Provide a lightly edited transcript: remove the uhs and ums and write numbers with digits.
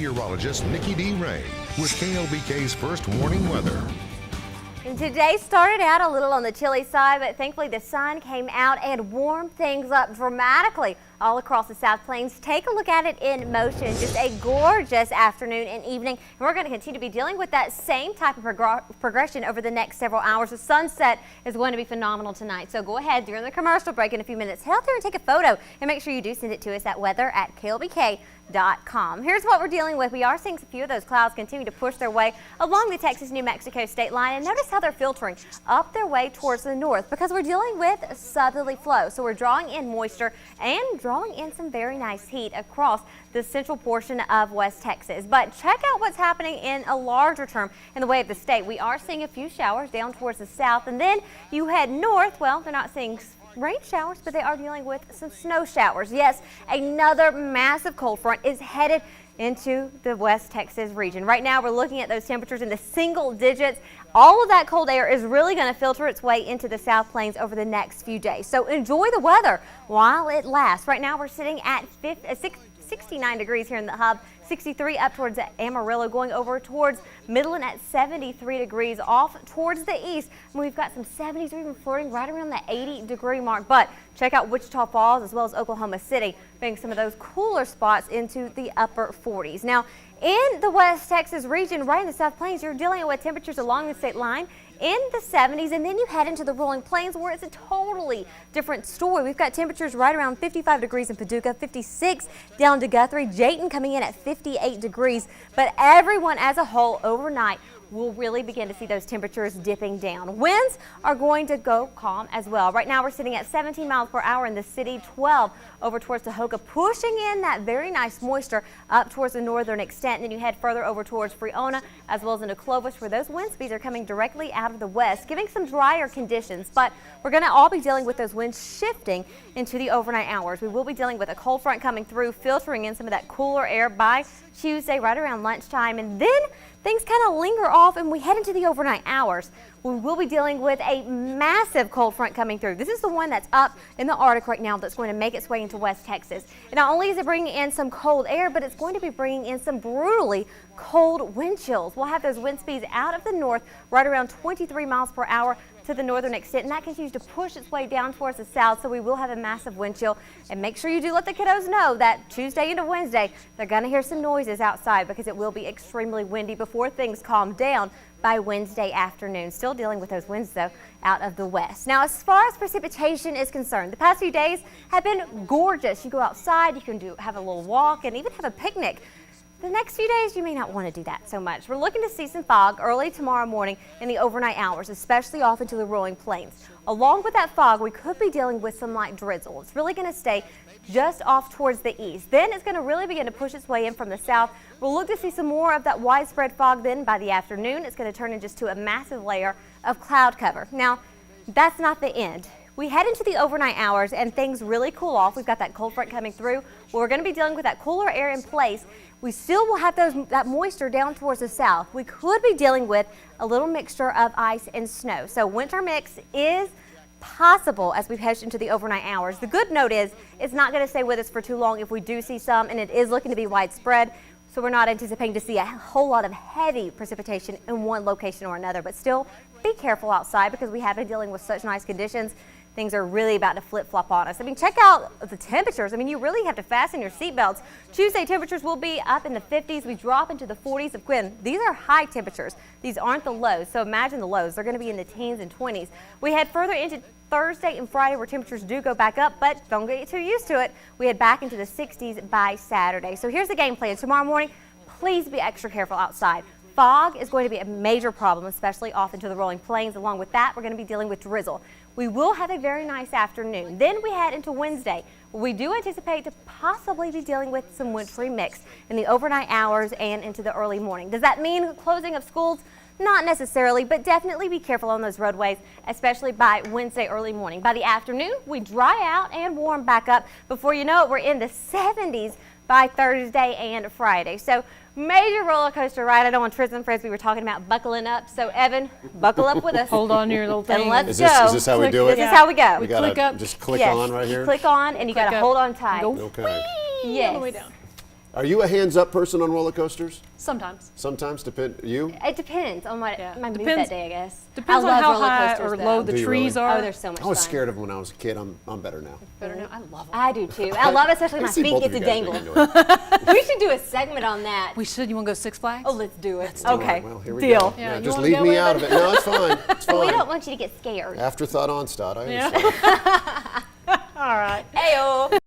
meteorologist Nikki-Dee with KLBK's first warning weather. And today started out a little on the chilly side, but thankfully the sun came out and warmed things up dramatically all across the South Plains. Take a look at it in motion. Just a gorgeous afternoon and evening. And we're going to continue to be dealing with that same type of progression over the next several hours. The sunset is going to be phenomenal tonight. So go ahead during the commercial break in a few minutes. Head out there and take a photo and make sure you do send it to us at weather@klbk.com. Here's what we're dealing with. We are seeing a few of those clouds continue to push their way along the Texas-New Mexico state line. And notice how they're filtering up their way towards the north because we're dealing with a southerly flow. So we're drawing in moisture and drawing in some very nice heat across the central portion of West Texas. But check out what's happening in a larger term in the way of the state. We are seeing a few showers down towards the south, and then you head north. Well, they're not seeing rain showers, but they are dealing with some snow showers. Yes, another massive cold front is headed into the West Texas region. Right now, we're looking at those temperatures in the single digits. All of that cold air is really going to filter its way into the South Plains over the next few days. So enjoy the weather while it lasts. Right now, we're sitting at 69 degrees here in the hub, 63 up towards Amarillo, going over towards Midland at 73 degrees, off towards the east. And we've got some 70s even flirting right around the 80-degree mark. But check out Wichita Falls as well as Oklahoma City, bringing some of those cooler spots into the upper 40s. Now, in the West Texas region, right in the South Plains, you're dealing with temperatures along the state line in the 70s, and then you head into the rolling plains where it's a totally different story. We've got temperatures right around 55 degrees in Paducah, 56 down to Guthrie, Jayton coming in at 58 degrees, but everyone as a whole overnight we'll really begin to see those temperatures dipping down. Winds are going to go calm as well. Right now we're sitting at 17 miles per hour in the city, 12 over towards Tahoka, pushing in that very nice moisture up towards the northern extent. And then you head further over towards Freona as well as into Clovis, where those wind speeds are coming directly out of the west, giving some drier conditions. But we're going to all be dealing with those winds shifting into the overnight hours. We will be dealing with a cold front coming through, filtering in some of that cooler air by Tuesday right around lunchtime. And then things kind of linger off and we head into the overnight hours. We will be dealing with a massive cold front coming through. This is the one that's up in the Arctic right now that's going to make its way into West Texas. And not only is it bringing in some cold air, but it's going to be bringing in some brutally cold wind chills. We'll have those wind speeds out of the north right around 23 miles per hour to the northern extent, and that continues to push its way down towards the south, so we will have a massive wind chill. And make sure you do let the kiddos know that Tuesday into Wednesday, they're going to hear some noises outside because it will be extremely windy before things calm down by Wednesday afternoon. Still dealing with those winds, though, out of the west. Now, as far as precipitation is concerned, the past few days have been gorgeous. You go outside, you can have a little walk, and even have a picnic. The next few days, you may not want to do that so much. We're looking to see some fog early tomorrow morning in the overnight hours, especially off into the rolling plains. Along with that fog, we could be dealing with some light drizzle. It's really going to stay just off towards the east. Then it's going to really begin to push its way in from the south. We'll look to see some more of that widespread fog then by the afternoon. It's going to turn in just to a massive layer of cloud cover. Now, that's not the end. We head into the overnight hours and things really cool off. We've got that cold front coming through. We're going to be dealing with that cooler air in place. We still will have that moisture down towards the south. We could be dealing with a little mixture of ice and snow. So winter mix is possible as we've headed into the overnight hours. The good note is it's not going to stay with us for too long if we do see some, and it is looking to be widespread. So we're not anticipating to see a whole lot of heavy precipitation in one location or another, but still be careful outside because we have been dealing with such nice conditions. Things are really about to flip-flop on us. I mean, check out the temperatures. I mean, you really have to fasten your seatbelts. Tuesday temperatures will be up in the 50s. We drop into the 40s of Quinn. These are high temperatures. These aren't the lows. So imagine the lows. They're going to be in the teens and 20s. We head further into Thursday and Friday where temperatures do go back up, but don't get too used to it. We head back into the 60s by Saturday. So here's the game plan. Tomorrow morning, please be extra careful outside. Fog is going to be a major problem, especially off into the rolling plains. Along with that, we're going to be dealing with drizzle. We will have a very nice afternoon. Then we head into Wednesday, where we do anticipate to possibly be dealing with some wintry mix in the overnight hours and into the early morning. Does that mean closing of schools? Not necessarily, but definitely be careful on those roadways, especially by Wednesday early morning. By the afternoon, we dry out and warm back up. Before you know it, we're in the 70s by Thursday and Friday. So major roller coaster ride. I know on Tristan Friends we were talking about buckling up. So Evan, buckle up with us. Hold on to your little thing. And let's Is go. this how we do it? This is how we go. We gotta click up. just click Yes. on right here? Click on and you Click gotta up. hold on tight. Go Okay. Yes. all the way down. Are you a hands-up person on roller coasters? Sometimes. Sometimes, you? It depends on my mood that day, I guess. Depends I on love how roller high coasters, or though. low the Do you trees really? are. Oh, they're so much I was fun. scared of them when I was a kid. I'm better now. Better now. I love them. I do too. I love it, especially when I my see feet both get of to you guys dangle. being annoyed. We should do a segment on that. We should. You want to go Six Flags? Oh, let's do it. All Okay. right, well, here we Deal. go. Yeah, you just wanna leave go me with out it? of it. No, it's fine. It's fine. We don't want you to get scared. Afterthought on stot. I Yeah. understand. All right. Ayo.